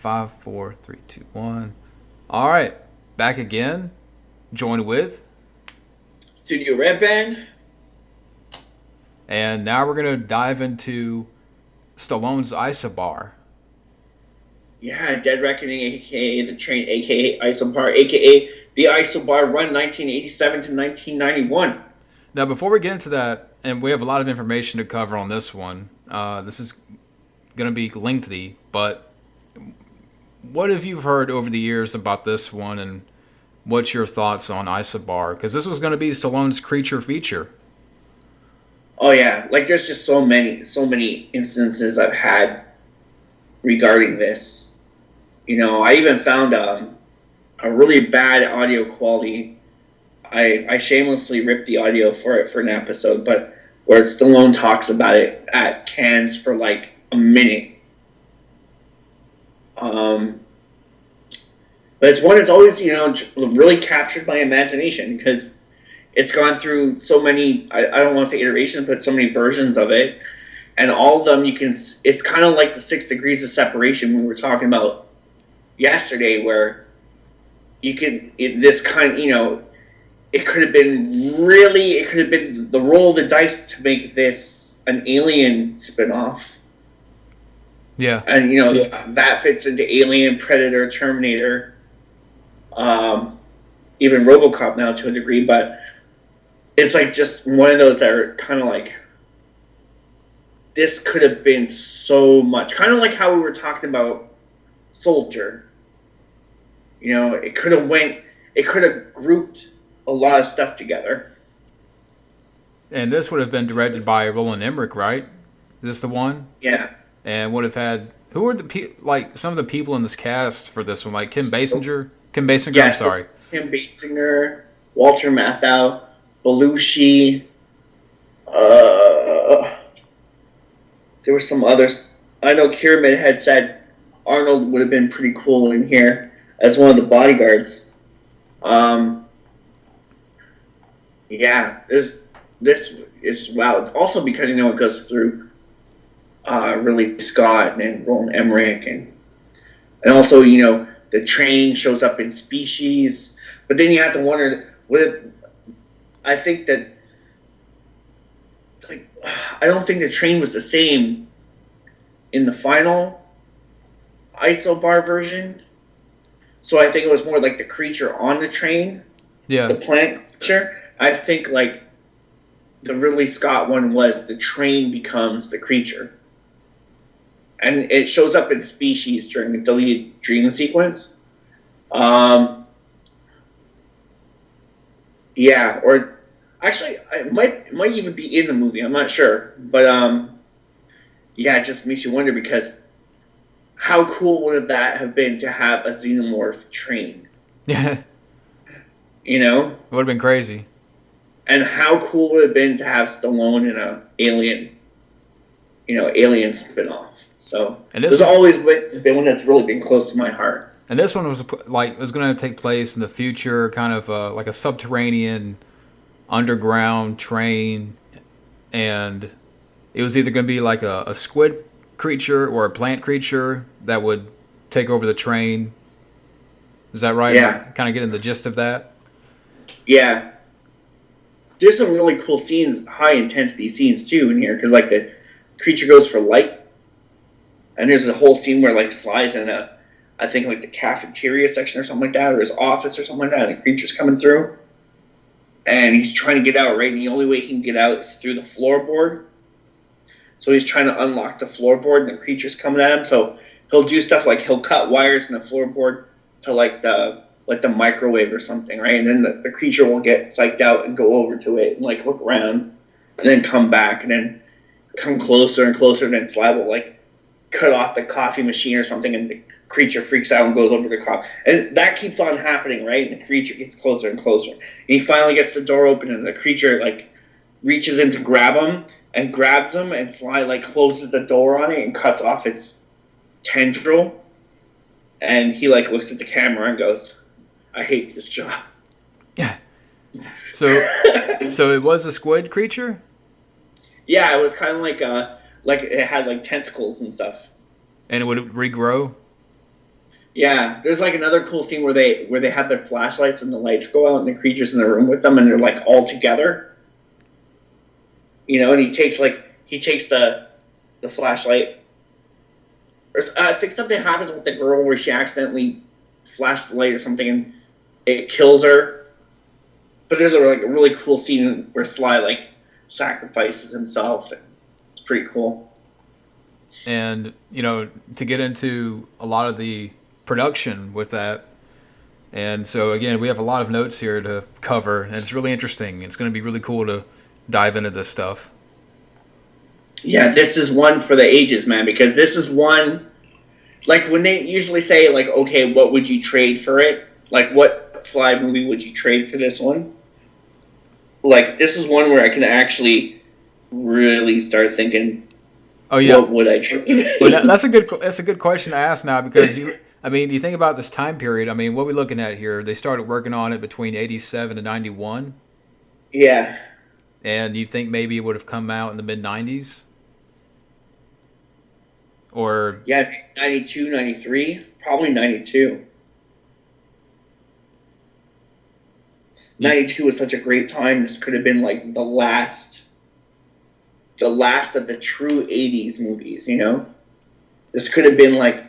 5, 4, 3, 2, 1. All right, back again. Joined with, Studioredband. and now we're gonna dive into Stallone's Isobar. Yeah, Dead Reckoning, aka The Train, aka Isobar, aka The Isobar Run 1987 to 1991. Now, before we get into that, and we have a lot of information to cover on this one. This is gonna be lengthy, but what have you heard over the years about this one, and what's your thoughts on Isobar? Because this was going to be Stallone's creature feature. Oh yeah, like there's just so many instances I've had regarding this. I even found a really bad audio quality. I shamelessly ripped the audio for it for an episode, but where Stallone talks about it at Cannes for like a minute. But it's one that's always, really captured my imagination because it's gone through so many, I don't want to say iterations, but so many versions of it. And all of them, it's kind of like the 6 degrees of separation we were talking about yesterday, where it could have been the roll of the dice to make this an Alien spinoff. Yeah. And, that fits into Alien, Predator, Terminator, even RoboCop now to a degree, but it's like just one of those that are kind of like, this could have been so much. Kind of like how we were talking about Soldier. It could have grouped a lot of stuff together. And this would have been directed by Roland Emmerich, right? Is this the one? Yeah. And would have had, who were some of the people in this cast for this one? Like Kim Basinger? Kim Basinger, Yeah, I'm sorry. Kim Basinger, Walter Matthau, Belushi. There were some others. I know Kiramid Head said Arnold would have been pretty cool in here as one of the bodyguards. This is wow. Also because it goes through Ridley Scott and then Roland Emmerich and also the train shows up in Species, but then you have to wonder I think that I don't think the train was the same in the final Isobar version. So I think it was more like the creature on the train. Yeah. The plant creature. I think like the Ridley Scott one was the train becomes the creature. And it shows up in Species during the deleted dream sequence. Or actually, it might even be in the movie. I'm not sure, but it just makes you wonder because how cool would that have been to have a xenomorph train? Yeah. It would have been crazy. And how cool would it have been to have Stallone in a Alien spinoff? So there's always been one that's really been close to my heart. And this one was like it was going to take place in the future, kind of like a subterranean, underground train, and it was either going to be like a squid creature or a plant creature that would take over the train. Is that right? Yeah. Kind of getting the gist of that. Yeah. There's some really cool scenes, high intensity scenes too in here, because like the creature goes for light. And there's a whole scene where like Sly's in I think like the cafeteria section or something like that, or his office or something like that, and the creature's coming through. And he's trying to get out, right? And the only way he can get out is through the floorboard. So he's trying to unlock the floorboard, and the creature's coming at him. So he'll do stuff like he'll cut wires in the floorboard to like the microwave or something, right? And then the creature will get psyched out and go over to it and like look around, and then come back, and then come closer and closer, and then Sly will like cut off the coffee machine or something, and the creature freaks out and goes over the coffee. And that keeps on happening, right? And the creature gets closer and closer. And he finally gets the door open, and the creature like reaches in to grab him and grabs him, and Sly like closes the door on it and cuts off its tendril. And he like looks at the camera and goes, "I hate this job." Yeah. So it was a squid creature? Yeah, it was kind of like it had like tentacles and stuff. And it would regrow? Yeah, there's like another cool scene where they have their flashlights and the lights go out and the creatures in the room with them and they're like all together. And he takes the flashlight. I think something happens with the girl where she accidentally flashed the light or something and it kills her. But there's a really cool scene where Sly like sacrifices himself. It's pretty cool. And to get into a lot of the production with that. And so again, we have a lot of notes here to cover, and it's really interesting. It's going to be really cool to dive into this stuff. Yeah, this is one for the ages, man, because this is one, like when they usually say, like, okay, what would you trade for it? Like, what Sly movie would you trade for this one? Like, this is one where I can actually really start thinking, oh yeah, what would I trade? Well, that's a good question to ask now, because you think about this time period. I mean, what are we looking at here? They started working on it between 87 and 91. Yeah. And you think maybe it would have come out in the mid 90s? Or yeah, 92, 93, probably 92. 92 was such a great time. This could have been like the last of the true 80s movies, This could have been like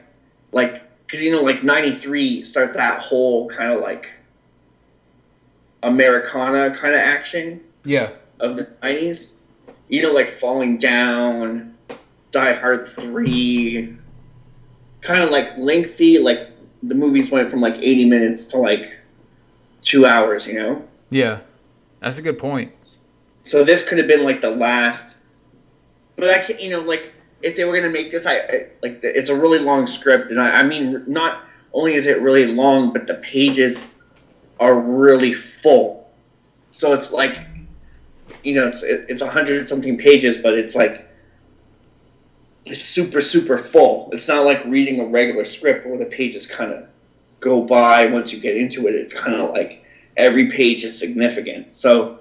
because like 93 starts that whole kind of like Americana kind of action. Yeah. Of the 90s. Like Falling Down, Die Hard 3, kind of like lengthy, like the movies went from like 80 minutes to like 2 hours, Yeah, that's a good point. So this could have been like the last, but I can, like if they were gonna make this, it's a really long script, and I mean, not only is it really long, but the pages are really full. So it's like, it's 100 something pages, but it's like it's super, super full. It's not like reading a regular script where the pages kind of go by once you get into it. It's kind of like every page is significant. So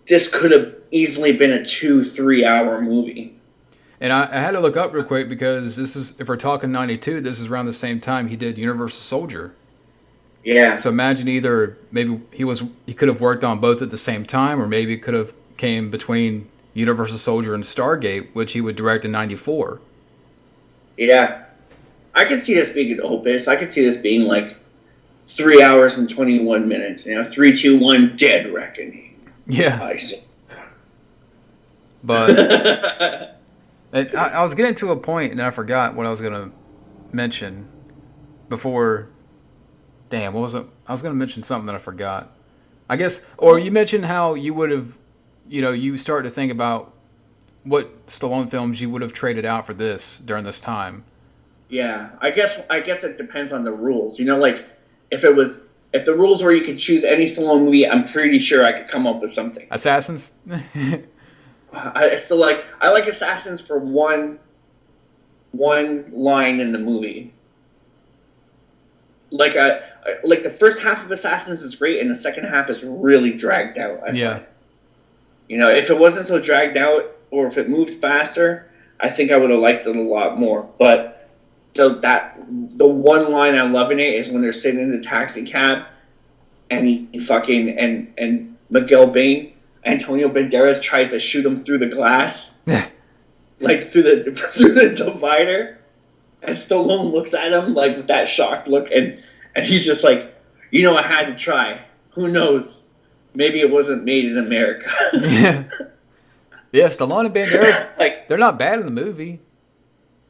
this could have easily been a 2-3 hour movie. And I had to look up real quick, because this is, if we're talking 92, this is around the same time he did Universal Soldier. Yeah. So imagine either maybe he could have worked on both at the same time, or maybe it could have came between Universal Soldier and Stargate, which he would direct in 94. Yeah. I could see this being an opus. I could see this being like 3 hours and 21 minutes. 3, 2, 1, Dead Reckoning. Yeah. But I was getting to a point, and I forgot what I was going to mention before. Damn, what was it? I was going to mention something that I forgot. I guess, or you mentioned how you would have, you start to think about what Stallone films you would have traded out for this during this time. Yeah, I guess it depends on the rules. Like if the rules were you could choose any Stallone movie, I'm pretty sure I could come up with something. Assassins? I like Assassins for one line in the movie. Like the first half of Assassins is great, and the second half is really dragged out. I find. If it wasn't so dragged out, or if it moved faster, I think I would have liked it a lot more. But so the one line I love in it is when they're sitting in the taxi cab, and he fucking and Miguel Bain, Antonio Banderas tries to shoot him through the glass, like through the divider, and Stallone looks at him like with that shocked look, and he's just like, I had to try. Who knows? Maybe it wasn't made in America. Yeah, Stallone and Banderas, they're not bad in the movie.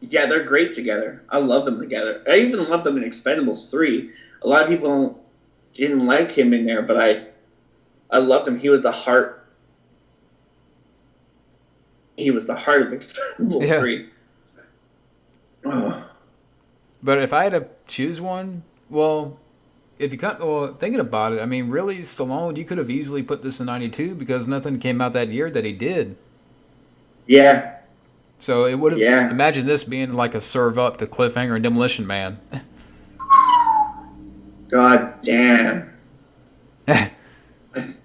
Yeah, they're great together. I love them together. I even love them in Expendables 3. A lot of people didn't like him in there, but I loved him. He was the heart. He was the heart of Expendables 3. Oh. But if I had to choose one, well, thinking about it, I mean, really, Stallone, you could have easily put this in 92, because nothing came out that year that he did. Yeah. So it would have. Yeah. Imagine this being like a serve up to Cliffhanger and Demolition Man. God damn.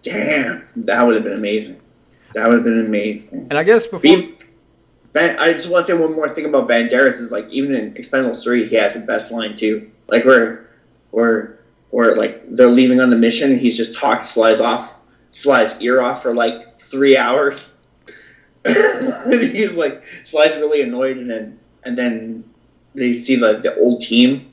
Damn. That would have been amazing. And I guess before. I just want to say one more thing about Banderas is even in Expendables 3, he has the best line too. like where like they're leaving on the mission, and he's just talking Sly's ear off for like 3 hours. And he's like, Sly's really annoyed, and then they see the old team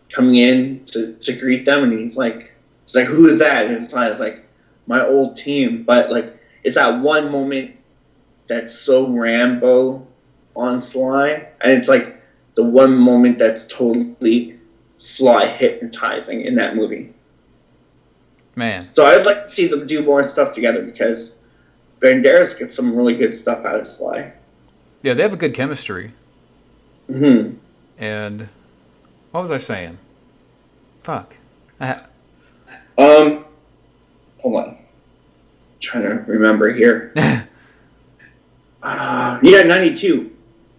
coming in to greet them, and he's like, who is that? And Sly's like, my old team. But like, it's that one moment that's so Rambo on Sly, and it's like the one moment that's totally Sly hypnotizing in that movie. Man. So I'd like to see them do more stuff together, because Banderas gets some really good stuff out of Sly. Yeah, they have a good chemistry. Mm-hmm. And what was I saying? Fuck. Hold on. I'm trying to remember here. Yeah, 92.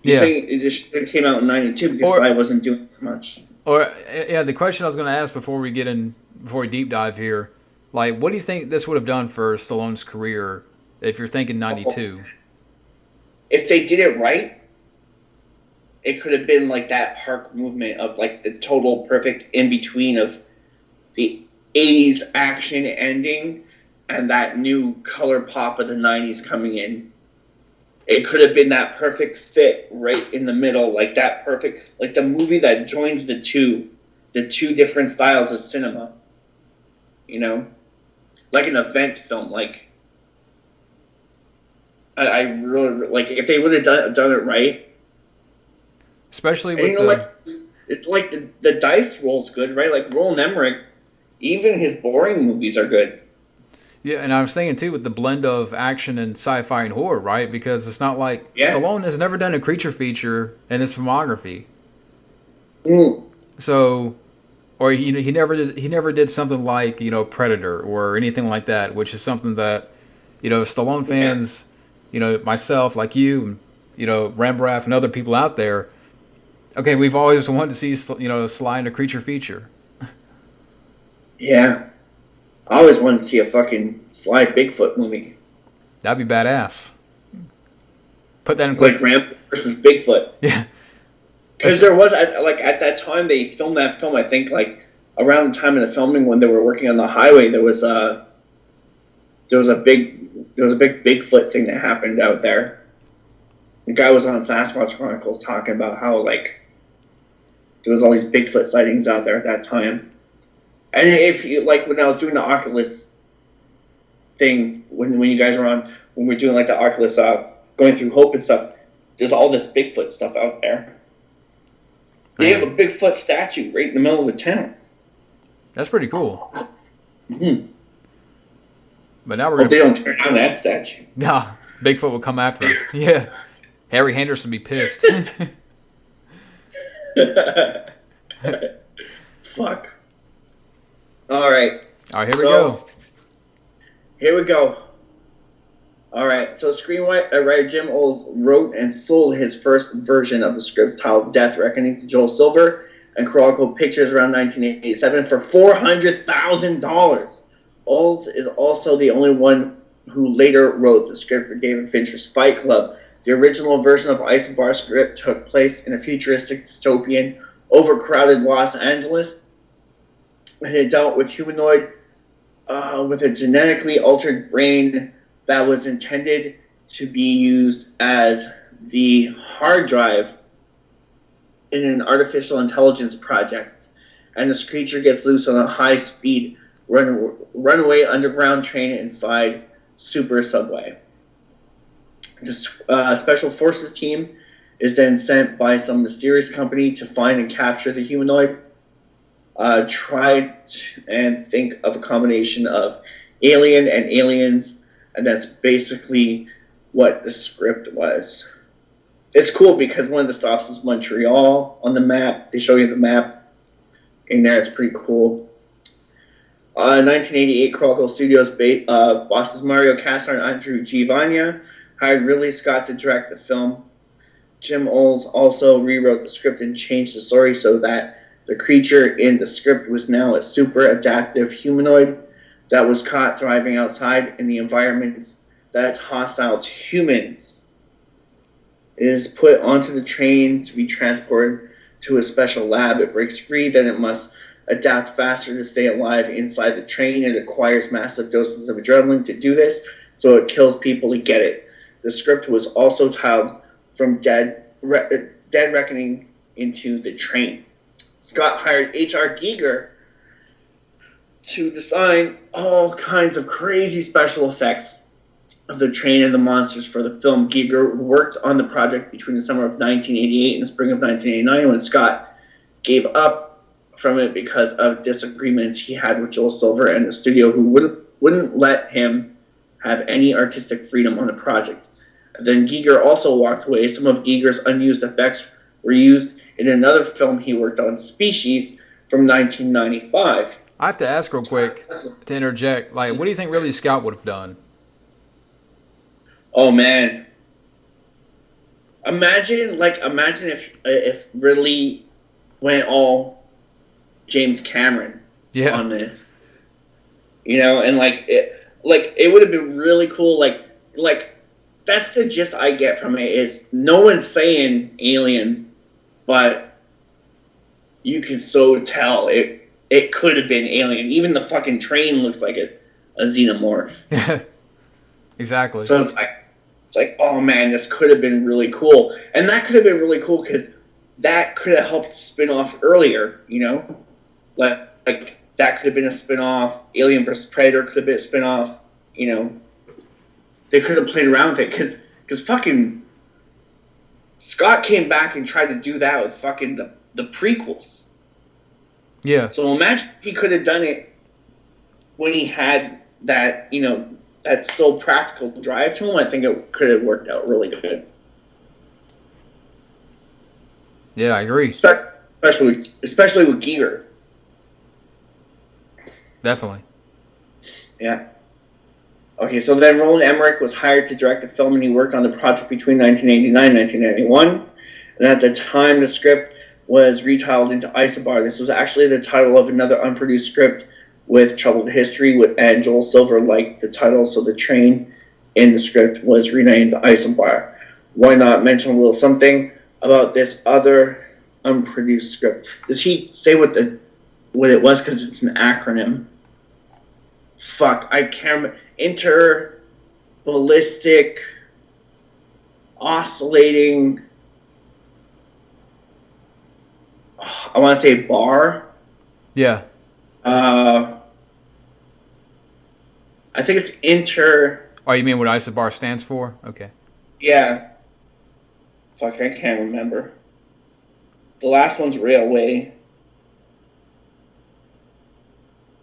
Yeah. Saying it just came out in 92 because I wasn't doing much. Or yeah, the question I was going to ask before we deep dive here, like, what do you think this would have done for Stallone's career if you're thinking 92? If they did it right, it could have been like that Park movement of like the total perfect in between of the 80s action ending and that new color pop of the 90s coming in. It could have been that perfect fit right in the middle, like that perfect, like the movie that joins the two different styles of cinema. You know, like an event film. Like, I really like if they would have done it right. Especially with it's like the dice roll's good, right? Like Roland Emmerich, even his boring movies are good. Yeah, and I was thinking too with the blend of action and sci-fi and horror, right? Because it's not like Stallone has never done a creature feature in his filmography. Mm. So, or he never did something like Predator or anything like that, which is something that Stallone fans, myself, like you, Rambraff and other people out there. Okay, we've always wanted to see Sly in a creature feature. Yeah. I always wanted to see a fucking Sly Bigfoot movie. That'd be badass. Put that in like Rambo versus Bigfoot. Yeah. Because there was at that time they filmed that film. I think like around the time of the filming when they were working on the highway, there was a big Bigfoot thing that happened out there. The guy was on Sasquatch Chronicles talking about how like there was all these Bigfoot sightings out there at that time. And if you like when I was doing the Oculus thing, when you guys were on, when we were doing like the Oculus going through Hope and stuff, there's all this Bigfoot stuff out there. They have a Bigfoot statue right in the middle of the town. That's pretty cool. Mm-hmm. But now we're they don't tear down that statue. Nah, Bigfoot will come after him. Yeah, Harry Henderson be pissed. Fuck. All right. Here we go. Here we go. All right. So screenwriter Jim Olds wrote and sold his first version of the script titled Death Reckoning to Joel Silver and Chronicle Pictures around 1987 for $400,000. Olds is also the only one who later wrote the script for David Fincher's Fight Club. The original version of Isobar script took place in a futuristic dystopian, overcrowded Los Angeles. It dealt with humanoid with a genetically altered brain that was intended to be used as the hard drive in an artificial intelligence project. And this creature gets loose on a high-speed runaway underground train inside Super Subway. This special forces team is then sent by some mysterious company to find and capture the humanoid. Try and think of a combination of alien and aliens, and that's basically what the script was. It's cool because one of the stops is Montreal on the map. They show you the map in there. It's pretty cool. 1988, Chronicle Studios bosses Mario Casar and Andrew Giovanna hired Ridley Scott to direct the film. Jim Olds also rewrote the script and changed the story so that the creature in the script was now a super adaptive humanoid that was caught thriving outside in the environments that's hostile to humans. It is put onto the train to be transported to a special lab. It breaks free, then it must adapt faster to stay alive inside the train. It acquires massive doses of adrenaline to do this, so it kills people to get it. The script was also titled From Dead Reckoning into the Train. Scott hired H.R. Giger to design all kinds of crazy special effects of the train and the monsters for the film. Giger worked on the project between the summer of 1988 and the spring of 1989 when Scott gave up from it because of disagreements he had with Joel Silver and the studio, who wouldn't let him have any artistic freedom on the project. Then Giger also walked away. Some of Giger's unused effects were used in another film he worked on, Species, from 1995. I have to ask real quick to interject. Like, what do you think Ridley Scott would have done? Oh man! Imagine if Ridley went all James Cameron on this, and it would have been really cool. Like that's the gist I get from it, is no one's saying alien, but you can so tell it could have been alien. Even the fucking train looks like a xenomorph. Exactly. So it's like, oh man, this could have been really cool. And that could have been really cool because that could have helped spin off earlier, Like that could have been a spin off. Alien vs. Predator could have been a spin off, They could have played around with it because fucking Scott came back and tried to do that with fucking the prequels. Yeah. So imagine he could have done it when he had that, that still practical drive to him. I think it could have worked out really good. Yeah, I agree. Especially with Giger. Definitely. Yeah. Okay, so then Roland Emmerich was hired to direct the film, and he worked on the project between 1989 and 1991. And at the time, the script was retitled into Isobar. This was actually the title of another unproduced script with troubled history, and Joel Silver liked the title, so the train in the script was renamed Isobar. Why not mention a little something about this other unproduced script? Does he say what it was? Because it's an acronym. Fuck, I can't remember. Interballistic oscillating. I want to say bar. Yeah. I think it's inter. Oh, you mean what Isobar stands for? Okay. Yeah. Fuck, I can't remember. The last one's railway.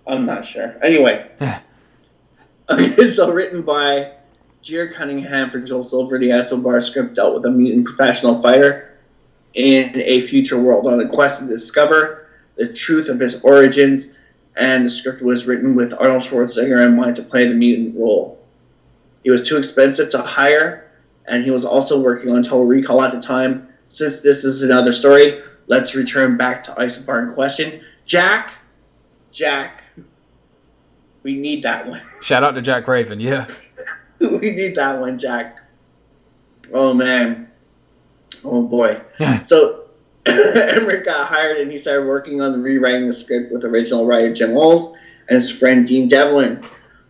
I'm not sure. Anyway. So written by Jer Cunningham for Joel Silver, the Isobar script dealt with a mutant professional fighter in a future world on a quest to discover the truth of his origins, and the script was written with Arnold Schwarzenegger in mind to play the mutant role. He was too expensive to hire, and he was also working on Total Recall at the time. Since this is another story, let's return back to Isobar in question. Jack, we need that one. Shout out to Jack Craven, yeah. We need that one, Jack. Oh, man. Oh, boy. So, Emmerich got hired, and he started working on rewriting the script with original writer Jim Wells and his friend Dean Devlin,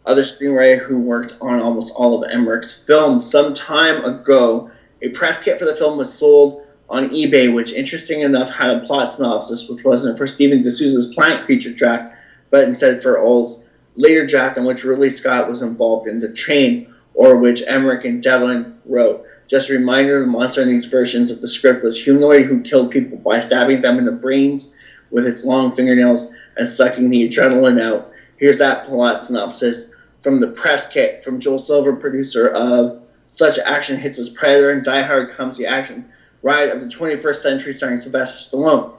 other screenwriter who worked on almost all of Emmerich's films. Some time ago, a press kit for the film was sold on eBay, which, interesting enough, had a plot synopsis, which wasn't for Steven D'Souza's Plant Creature track, but instead for Oll's later draft, in which Ridley Scott was involved in the train, or which Emmerich and Devlin wrote. Just a reminder, the monster in these versions of the script was humanoid, who killed people by stabbing them in the brains with its long fingernails and sucking the adrenaline out. Here's that plot synopsis from the press kit from Joel Silver, producer of Such Action Hits as Predator and Die Hard Comes the Action Ride of the 21st Century, starring Sylvester Stallone.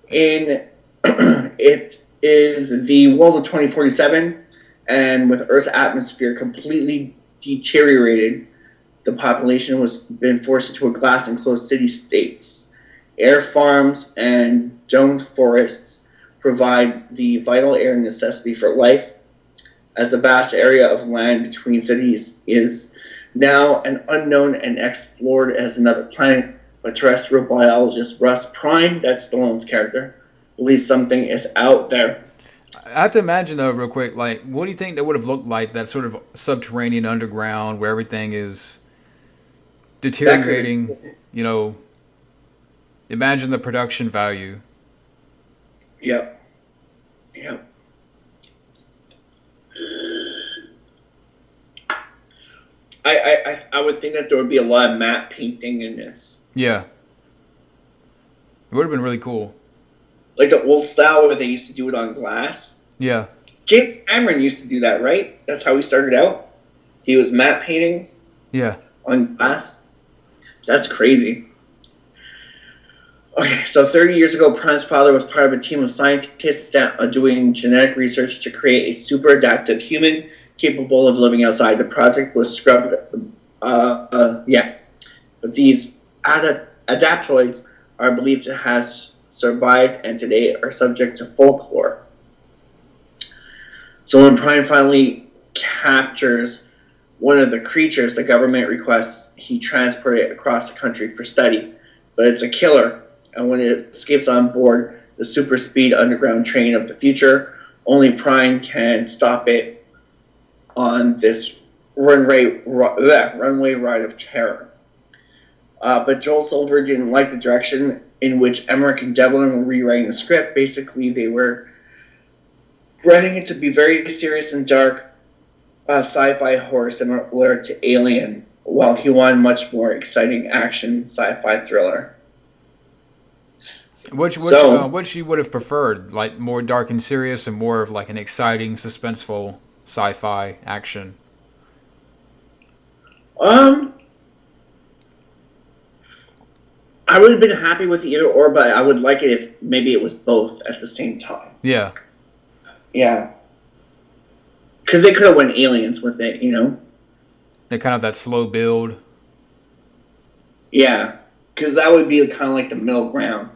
It is the world of 2047, and with Earth's atmosphere completely deteriorated, the population was been forced into a glass-enclosed city-states. Air farms and domed forests provide the vital air necessity for life, as the vast area of land between cities is now an unknown and explored as another planet. But terrestrial biologist Russ Prime, that's Stallone's character, believes something is out there. I have to imagine though, real quick, like, what do you think that would have looked like? That sort of subterranean underground where everything is That could, deteriorating. You know, imagine the production value. yep, yep. I would think that there would be a lot of matte painting in this. Yeah, it would have been really cool. Like the old style where they used to do it on glass. Yeah, James Cameron used to do that, right? That's how he started out. He was matte painting yeah. on glass. That's crazy. Okay, so 30 years ago, Prime's father was part of a team of scientists doing genetic research to create a super adaptive human capable of living outside. The project was scrubbed. But these adaptoids are believed to have survived and today are subject to folklore. So when Prime finally captures one of the creatures the government requests, he transport it across the country for study. But it's a killer, and when it escapes on board the super speed underground train of the future, only Prime can stop it on this runway ride of terror. But Joel Silver didn't like the direction in which Emmerich and Devlin were rewriting the script. Basically, they were writing it to be very serious and dark, sci-fi horror similar to Alien, while he wanted much more exciting action sci-fi thriller. Which you would have preferred, like more dark and serious, and more of like an exciting, suspenseful sci-fi action? I would have been happy with either or, but I would like it if maybe it was both at the same time. Yeah. Yeah. Because they could have went Aliens with it, you know? They kind of that slow build. Yeah. Because that would be kind of like the middle ground.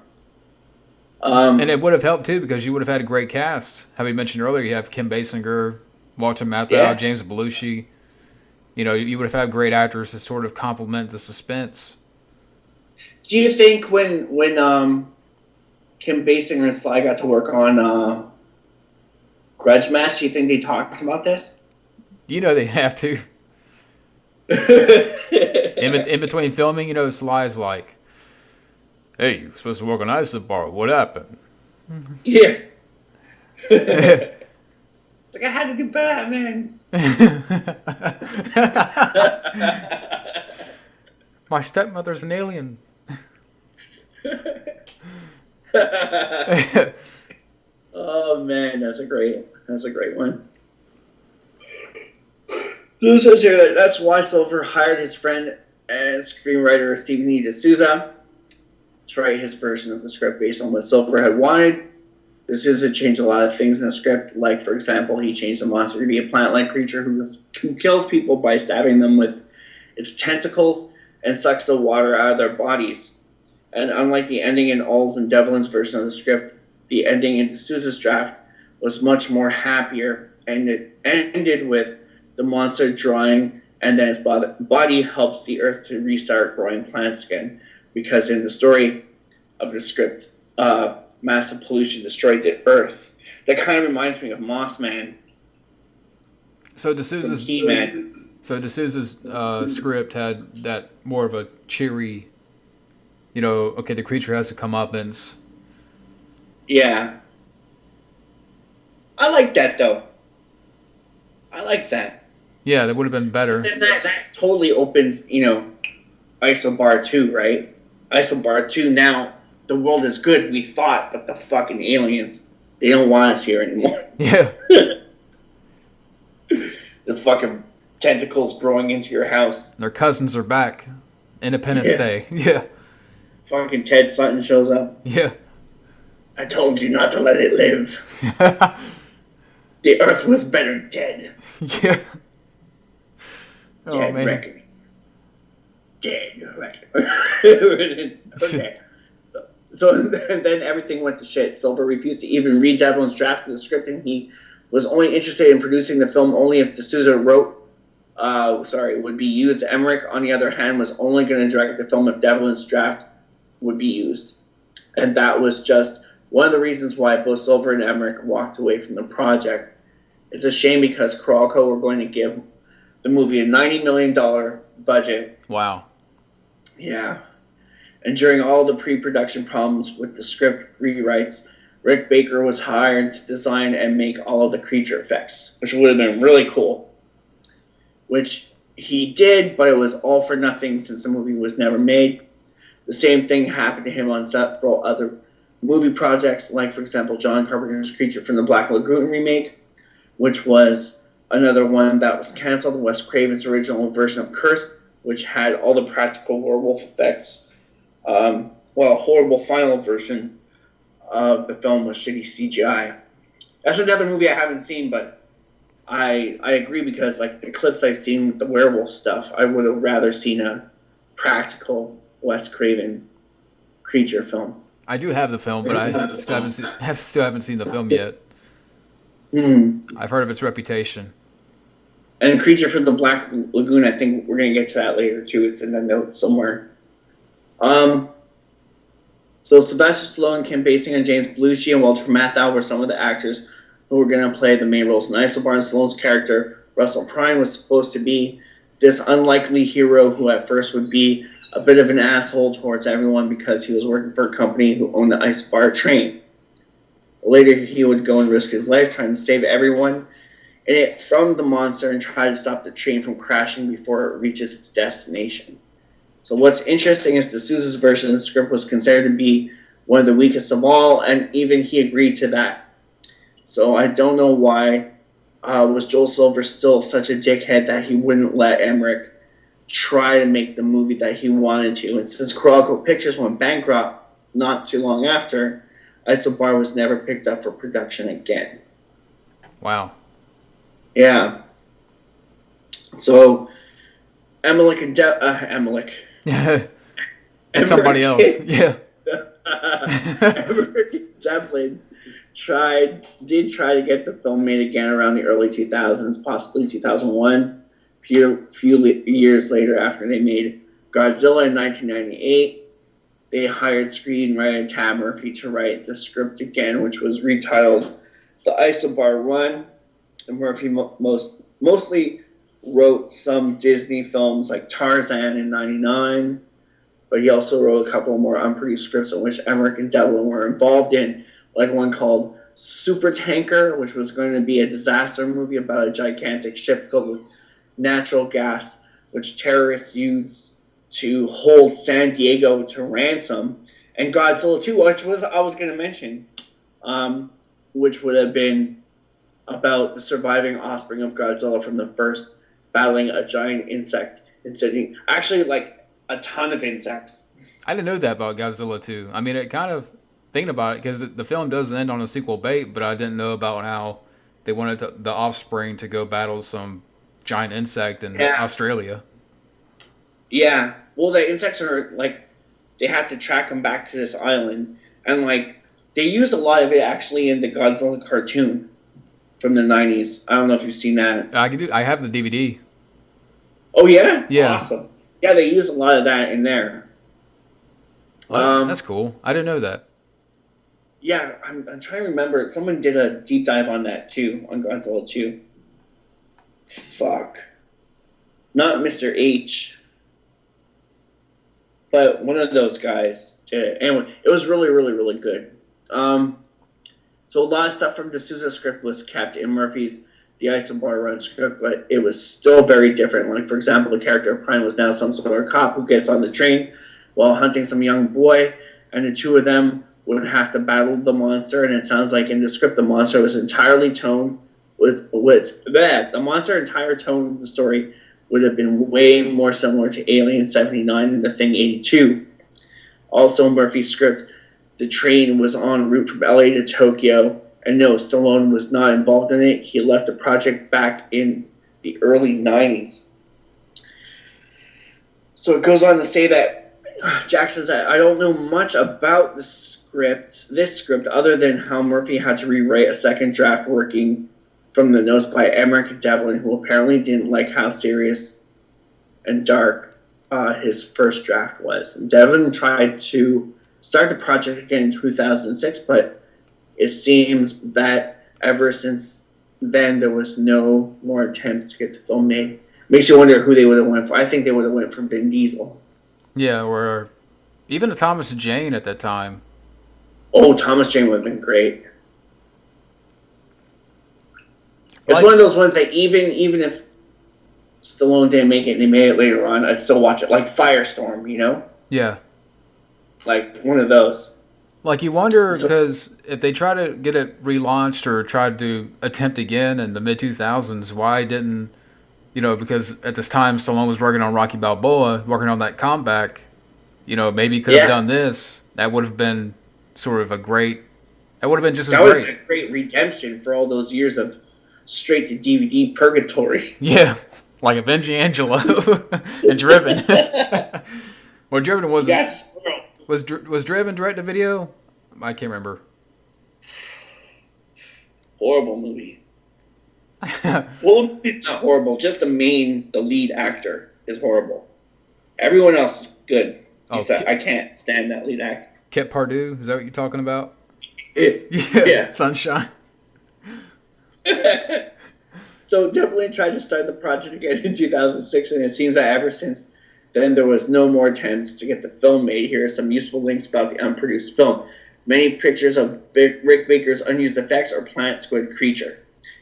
And it would have helped too because you would have had a great cast. How we mentioned earlier, you have Kim Basinger, Walter Matthau, James Belushi. You know, you would have had great actors to sort of complement the suspense. Do you think when Kim Basinger and Sly got to work on Grudge Match, do you think they talked about this? You know they have to. in between filming, you know, Sly's like, "Hey, you were supposed to work on Isobar. What happened?" Yeah. Like, I had to do Batman. My stepmother's an alien. Oh man, that's a great one. It says here that that's why Silver hired his friend and screenwriter Stephen E. D'Souza to write his version of the script based on what Silver had wanted. D'Souza changed a lot of things in the script, like, for example, he changed the monster to be a plant-like creature who kills people by stabbing them with its tentacles and sucks the water out of their bodies. And unlike the ending in All's and Devlin's version of the script, the ending in D'Souza's draft was much more happier, and it ended with the monster drawing, and then its body helps the earth to restart growing plants again. Because in the story of the script, massive pollution destroyed the earth. That kind of reminds me of Mossman. So D'Souza's script had that more of a cheery, you know, okay, the creature has to come up and... Yeah. I like that, though. I like that. Yeah, that would have been better. Then that totally opens, you know, Isobar 2, right? Isobar 2, now, the world is good, we thought, but the fucking aliens, they don't want us here anymore. Yeah. The fucking tentacles growing into your house. Their cousins are back. Independence Day. Yeah. Fucking Ted Sutton shows up. Yeah. I told you not to let it live. The earth was better dead. Yeah. Oh, dead man. reckoning. Dead reckoning. Okay. So then everything went to shit. Silver refused to even read Devlin's draft of the script, and he was only interested in producing the film only if D'Souza would be used. Emmerich, on the other hand, was only going to direct the film if Devlin's draft would be used. And that was just one of the reasons why both Silver and Emmerich walked away from the project. It's a shame because Carolco were going to give the movie a $90 million budget. Wow. Yeah. And during all the pre-production problems with the script rewrites, Rick Baker was hired to design and make all of the creature effects, which would have been really cool. Which he did, but it was all for nothing since the movie was never made. The same thing happened to him on several other movie projects, like, for example, John Carpenter's Creature from the Black Lagoon remake, which was another one that was canceled. Wes Craven's original version of Cursed, which had all the practical werewolf effects. A horrible final version of the film was shitty CGI. That's another movie I haven't seen, but I agree because, like, the clips I've seen with the werewolf stuff, I would have rather seen a practical Wes Craven creature film. I do have the film, but I still haven't seen the film yet. I've heard of its reputation. And Creature from the Black Lagoon, I think we're going to get to that later, too. It's in the notes somewhere. So Sylvester Stallone, Kim Basinger, and James Belushi, and Walter Matthau were some of the actors who were going to play the main roles in Isobar. And Stallone's character, Russell Prine, was supposed to be this unlikely hero who at first would be a bit of an asshole towards everyone because he was working for a company who owned the Isobar train. Later, he would go and risk his life trying to save everyone in it from the monster and try to stop the train from crashing before it reaches its destination. So what's interesting is D'Souza's version of the script was considered to be one of the weakest of all, and even he agreed to that. So I don't know why was Joel Silver still such a dickhead that he wouldn't let Emmerich try to make the movie that he wanted to. And since Carolco Pictures went bankrupt not too long after, Isobar was never picked up for production again. Wow. Yeah. So Emmerich and Emmerich. It's somebody else. Yeah. Emmerich and Devlin did try to get the film made again around the early 2000s, possibly 2001. Few years later, after they made Godzilla in 1998, they hired screenwriter Tad Murphy to write the script again, which was retitled The Isobar Run. And Murphy mostly wrote some Disney films like Tarzan in 1999, but he also wrote a couple more unproduced scripts in which Emmerich and Devlin were involved in, like one called Super Tanker, which was going to be a disaster movie about a gigantic ship filled with natural gas, which terrorists used to hold San Diego to ransom, and Godzilla 2, which I was going to mention, which would have been about the surviving offspring of Godzilla from the first battling a giant insect in Sydney. Actually, like a ton of insects. I didn't know that about Godzilla 2. I mean, it kind of thinking about it because the film does end on a sequel bait, but I didn't know about how they wanted the offspring to go battle some giant insect in Australia. Yeah. Well, the insects are like, they have to track them back to this island, and like they used a lot of it actually in the Godzilla cartoon from the 90s. I don't know if you've seen that. I have the DVD. Oh yeah? Yeah. Awesome. Yeah, they use a lot of that in there. That's cool. I didn't know that. Yeah, I'm trying to remember. Someone did a deep dive on that too, on Godzilla 2. Fuck. Not Mr. H, but one of those guys did it. Anyway, it was really, really, really good. So a lot of stuff from D'Souza's script was kept in Murphy's The Isobar Run script, but it was still very different. Like, for example, the character of Prime was now some sort of cop who gets on the train while hunting some young boy, and the two of them would have to battle the monster, and it sounds like in the script the monster was entirely toned the monster entire tone of the story would have been way more similar to Alien 79 and The Thing 82. Also, Murphy's script, the train was en route from LA to Tokyo, and no, Stallone was not involved in it. He left the project back in the early 90s. So it goes on to say that Jack says that I don't know much about this script, other than how Murphy had to rewrite a second draft working from the notes by Emmerich and Devlin, who apparently didn't like how serious and dark his first draft was. And Devlin tried to start the project again in 2006, but it seems that ever since then there was no more attempts to get the film made. Makes you wonder who they would have went for. I think they would have went for Vin Diesel. Yeah, or even a Thomas Jane at that time. Oh, Thomas Jane would have been great. It's Like, one of those ones that even if Stallone didn't make it and they made it later on, I'd still watch it. Like Firestorm, you know? yeah. Like one of those. Like you wonder because if they try to get it relaunched or try to attempt again in the mid 2000s, why didn't because at this time Stallone was working on Rocky Balboa, working on that comeback. Maybe he could have done this. That would have been sort of a great. That would have been just as great. That would have been a great redemption for all those years of straight to DVD purgatory. Yeah, like Avenging Angelo and Driven. Well, Driven wasn't. Yes. Was Driven direct to video? I can't remember. Horrible movie. Well, the movie's not horrible. Just the lead actor is horrible. Everyone else is good. Oh, I can't stand that lead actor. Kit Pardue, is that what you're talking about? Yeah. Sunshine. So definitely tried to start the project again in 2006, and it seems that ever since then there was no more attempts to get the film made. Here are some useful links about the unproduced film. Many pictures of Rick Baker's unused effects or plant squid creature.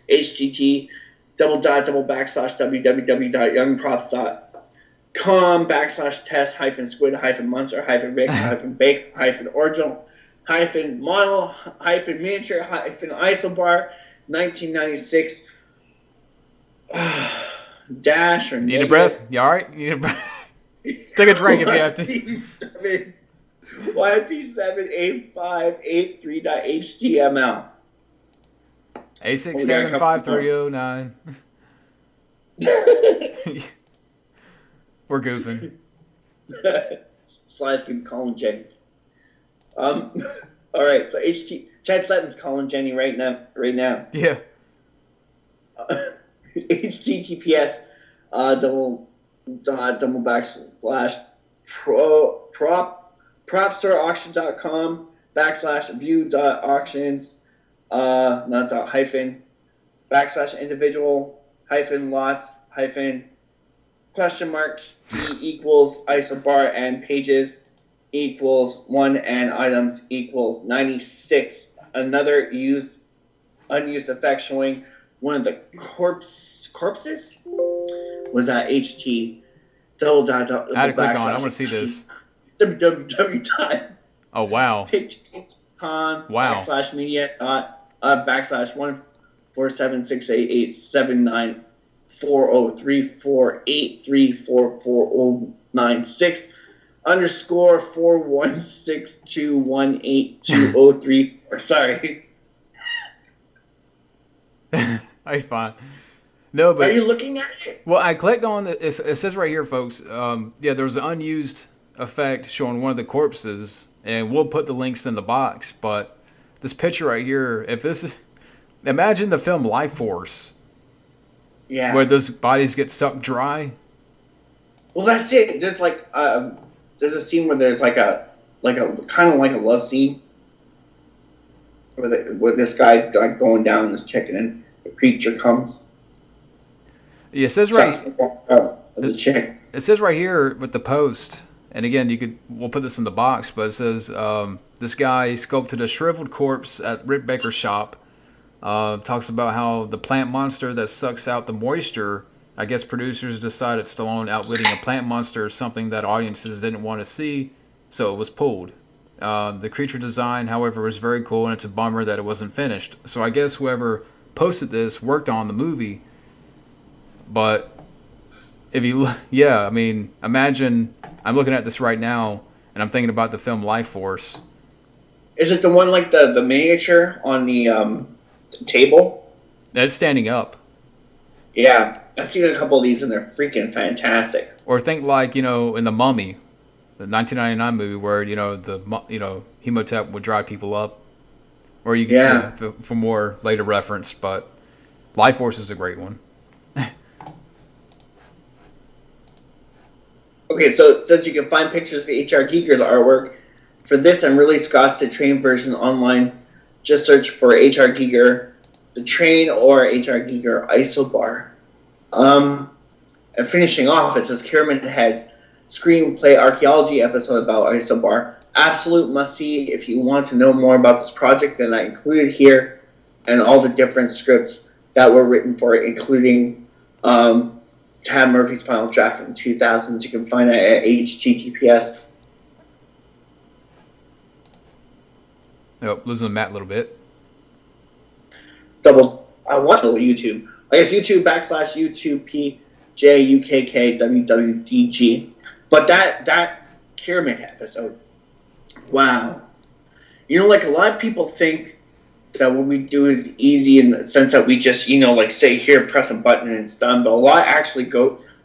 htt www.youngpropstar.com/test-squid-monster-bake-model-miniature-isobar 1996 dash or need a breath? You alright? You need a breath? Take a drink if you have to. YP78583.html. A6753009. We're goofing. Sly's been calling Jenny. All right, so Chad Sutton's calling Jenny right now. Yeah. HTTPS propstarauction.com/view.auctions not dot hyphen /individual hyphen lots hyphen question mark equals isobar and pages equals 1 and items equals 96. Another unused effect showing one of the corpses was that HT double dot. I had to click on. I want to see this. www. Oh wow. Wow. /media /147687940348348344096 underscore 4162182034. Sorry. I fine. No, but are you looking at it? Well, I clicked on it. It says right here, folks. Yeah, there was an unused effect showing one of the corpses, and we'll put the links in the box. But this picture right here, imagine the film Life Force. Yeah. Where those bodies get sucked dry. Well, that's it. There's there's a scene where there's like a kind of like a love scene where this guy's like going down this chicken and the creature comes. Yeah, it says right. The chick. It says right here with the post, and again, we'll put this in the box, but it says this guy sculpted a shriveled corpse at Rick Baker's shop. Talks about how the plant monster that sucks out the moisture. I guess producers decided Stallone outwitting a plant monster is something that audiences didn't want to see, so it was pulled. The creature design, however, was very cool, and it's a bummer that it wasn't finished. So I guess whoever posted this worked on the movie. But imagine I'm looking at this right now, and I'm thinking about the film Life Force. Is it the one like the miniature on the table? It's standing up. Yeah, I've seen a couple of these, and they're freaking fantastic. Or think like in The Mummy, the 1999 movie where Hemotep would dry people up. Or you can for more later reference, but Life Force is a great one. Okay, so it says you can find pictures of H.R. Giger's artwork For this and Ridley Scott's The Train version online, just search for H.R. Giger, The Train, or H.R. Giger Isobar. And finishing off, it says Kiramid Head's screenplay archaeology episode about Isobar. Absolute must-see if you want to know more about this project that I included here and all the different scripts that were written for it, including Tab Murphy's final draft in the 2000s. You can find that at https. Oh, losing Matt a little bit. I watch YouTube. I guess YouTube /YouTube PJUKKWWDG. But that Kiramid episode, wow. You know, like a lot of people think that what we do is easy in the sense that we just, you know, like say here, press a button and it's done. But a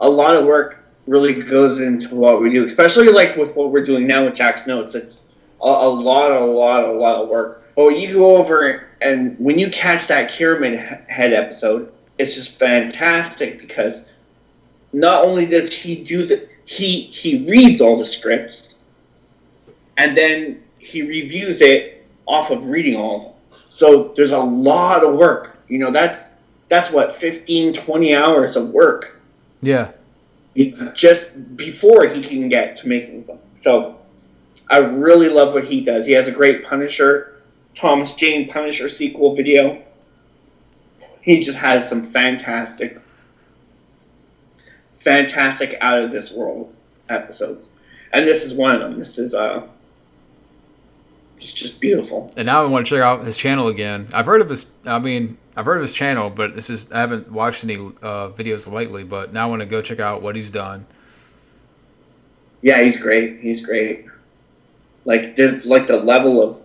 lot of work really goes into what we do, especially like with what we're doing now with Jack's Notes. It's a lot of work. But when you go over and when you catch that Kiramid Head episode, it's just fantastic because not only does he do he reads all the scripts and then he reviews it off of reading all of them. So there's a lot of work. You know, that's what, 15, 20 hours of work. Yeah. Just before he can get to making something. So I really love what he does. He has a great Punisher, Thomas Jane Punisher sequel video. He just has some fantastic out of this world episodes. And this is one of them. This is it's just beautiful. And now I want to check out his channel again. I've heard of his channel, but I haven't watched any videos lately, but now I want to go check out what he's done. Yeah, he's great. Like, there's like the level of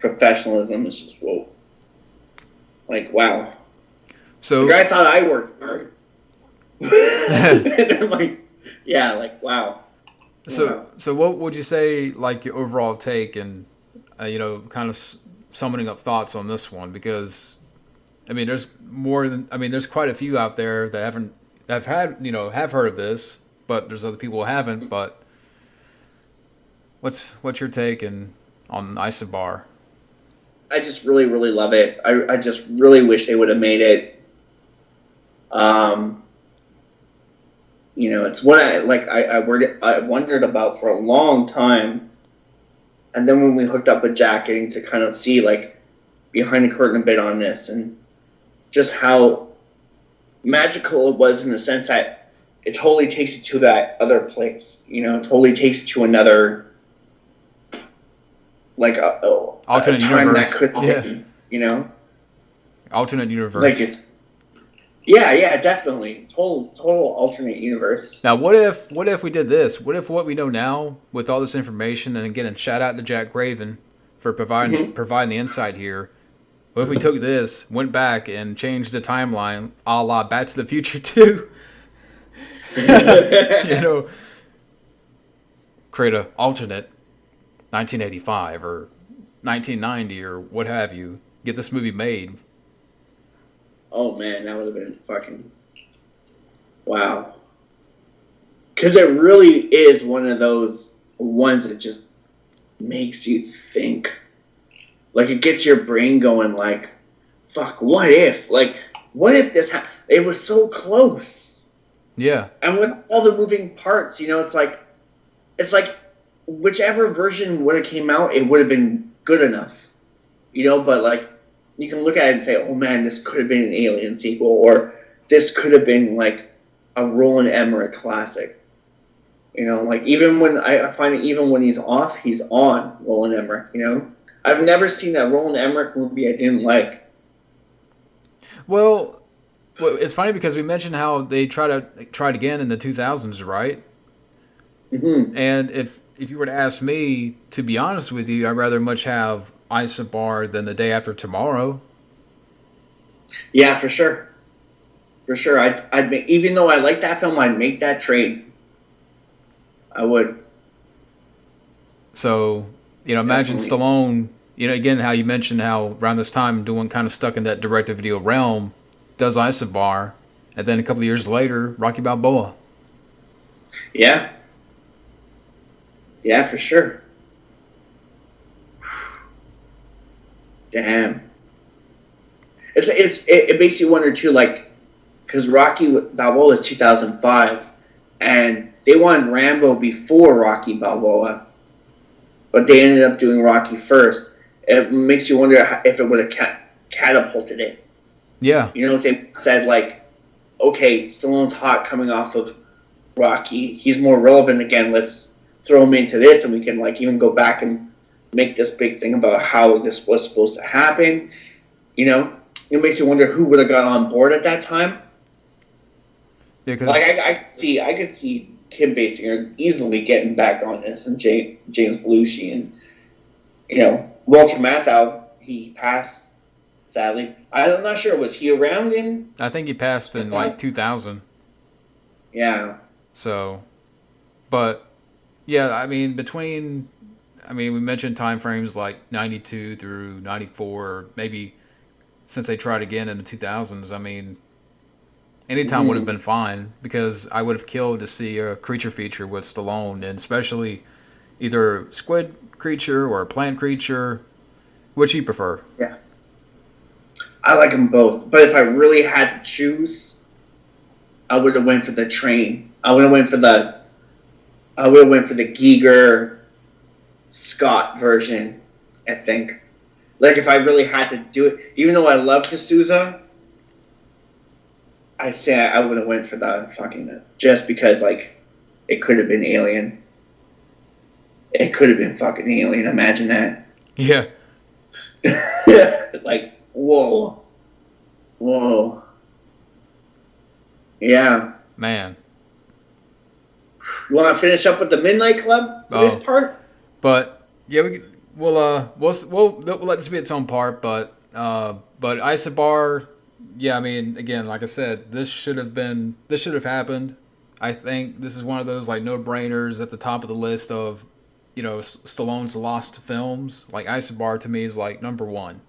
professionalism is just whoa. Like, wow. So the guy thought I worked hard. And I'm like, yeah, like, wow. So what would you say, like, your overall take and, kind of summoning up thoughts on this one? Because, I mean, there's quite a few out there that have heard of this, but there's other people who haven't. But what's your take on Isobar? I just really, really love it. I just really wish they would have made it. It's what I wondered about for a long time. And then when we hooked up with Jack, getting to kind of see like behind the curtain a bit on this and just how magical it was in the sense that it totally takes you to that other place. It totally takes you to another, like alternate time universe. That could be, alternate universe. Like it's. Yeah, definitely. Total alternate universe. Now, what if we did this? What if what we know now, with all this information, and again, shout out to Jack Graven for providing the insight here. What if we took this, went back, and changed the timeline, a la Back to the Future 2? Create an alternate 1985 or 1990 or what have you. Get this movie made. Oh man, that would have been fucking wow. Because it really is one of those ones that just makes you think. Like, it gets your brain going like, fuck, what if? Like, what if this happened? It was so close. Yeah. And with all the moving parts, it's like whichever version would have came out, it would have been good enough. But like, you can look at it and say, oh man, this could have been an Alien sequel, or this could have been like a Roland Emmerich classic. Like, even when I find that even when he's off, he's on Roland Emmerich. I've never seen that Roland Emmerich movie I didn't like. Well, it's funny because we mentioned how they tried again in the 2000s, right? Mm-hmm. And if you were to ask me, to be honest with you, I'd rather much have Isobar than The Day After Tomorrow. Yeah, for sure. For sure. I'd make, even though I like that film, I'd make that trade. I would. So, imagine Stallone, again, how you mentioned how around this time doing kind of stuck in that direct-to-video realm, does Isobar, and then a couple of years later, Rocky Balboa. Yeah. Yeah, for sure. Damn. It makes you wonder too, like, because Rocky Balboa was 2005, and they wanted Rambo before Rocky Balboa, but they ended up doing Rocky first. It makes you wonder if it would have catapulted it. Yeah. You know, if they said, like, okay, Stallone's hot coming off of Rocky, he's more relevant again, let's throw him into this, and we can, like, even go back and make this big thing about how this was supposed to happen. You know, it makes you wonder who would have got on board at that time. Yeah, cause, like I could see Kim Basinger easily getting back on this, and James Belushi, and Walter Matthau. He passed, sadly. I'm not sure, was he around in? I think he passed in like 2000. Yeah. So, but yeah, I mean we mentioned time frames like 92 through 94, or maybe since they tried again in the 2000s. I mean, anytime would have been fine, because I would have killed to see a creature feature with Stallone, and especially either squid creature or a plant creature. Which you prefer? Yeah. I like them both, but if I really had to choose, I would have went for the train. I would have went for the Giger Scott version, I think. Like, if I really had to do it, even though I love D'Souza, I say I would have went for the fucking, just because, like, it could have been Alien. It could have been fucking Alien. Imagine that. Yeah. Like, whoa. Yeah. Man. You want to finish up with the Midnight Club for this part? But yeah, we'll let this be its own part. But Isobar, yeah, I mean, again, like I said, this should have happened. I think this is one of those like no-brainers at the top of the list of, Stallone's lost films. Like, Isobar to me is like number one.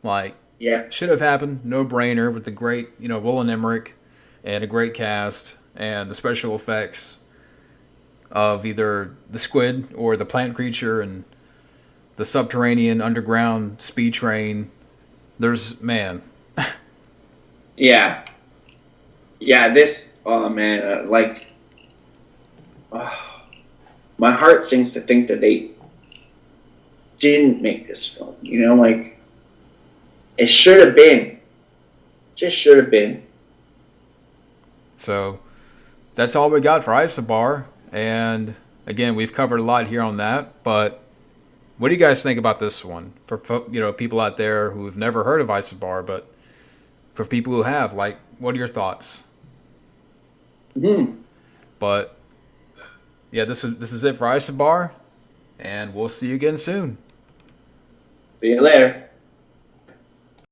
Like, yeah, should have happened, no-brainer, with the great, Roland Emmerich and a great cast and the special effects of either the squid or the plant creature and the subterranean underground speed train. There's, man. Yeah. Yeah, this, oh man, my heart sings to think that they didn't make this film, like, it should have been. Just should have been. So, that's all we got for Isobar. And again, we've covered a lot here on that. But what do you guys think about this one? For people out there who have never heard of Isobar, but for people who have, like, what are your thoughts? But yeah, this is it for Isobar, and we'll see you again soon. See you later.